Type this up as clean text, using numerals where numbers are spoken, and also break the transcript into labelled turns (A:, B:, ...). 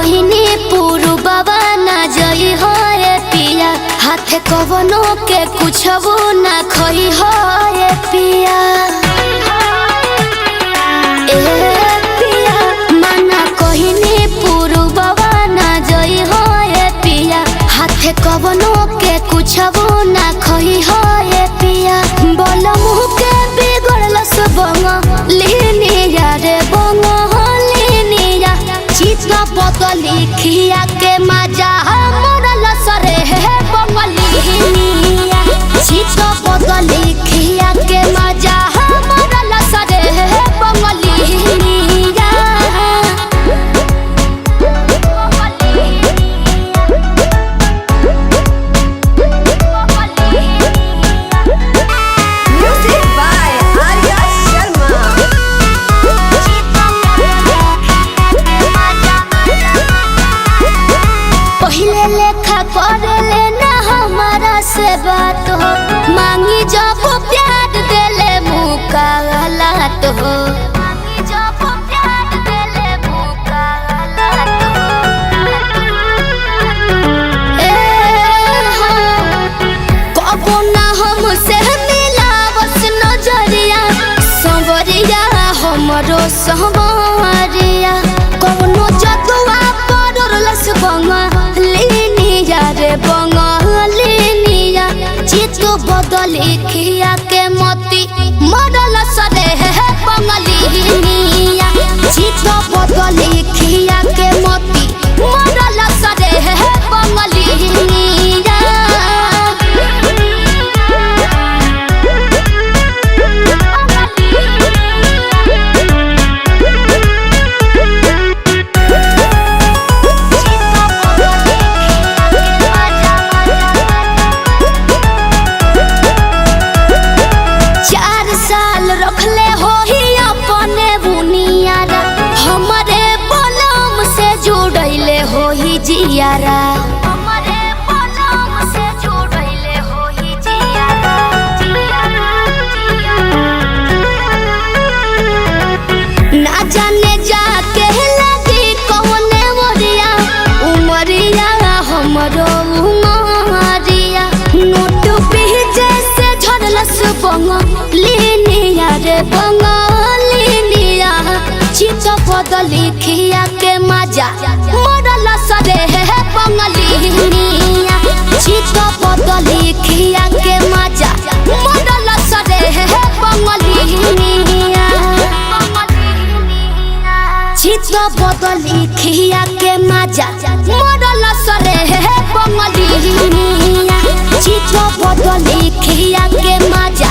A: कहनी पुरुबवा ना जई हो ए पिया हाथे कवनो के कुछबो ना खई हो ए पिया। कवनो के कुछबो ना खई हो ए पिया बोल मुँह के बिगड़ल सब लिनिया रे बंगलिनिया चित बदली खिया के मजा मरल सरे है बंगलिनिया चित बदली खिया के मजा मरल सरे है बंगलिनिया। से बात हो मांगी जब प्यार देले मुका हालात हो मांगी जब प्यार देले मुका हालात हो कबो ना हमसे मिलावस नजरिया संवरिया हमरो संवरिया कौनो जदुआ पड़लस बंगलिनिया रे चित बदली खिया के मोती मरल सरे है बंगलिनिया चित बदली खिया के मोती मरल सरे है बंगलिनिया। रखले हो ही अपने बुनियारा हमारे बलम से जुड़ैले हो ही जियारा हमारे बलम से जुड़ैले हो ही जियारा ना जाने जाके लगी कौने मोरिया उमरिया हमरो उमरिया नोट पे जैसे झड़लस बंगलिनिया रे बंगलिनिया चित बदली खिया के मजा मरल सरे है बंगलिनिया चित बदली खिया के मजा मरल सरे है बंगलिनिया चित बदली खिया के मजा मरल सरे है बंगलिनिया चित बदली खिया के मजा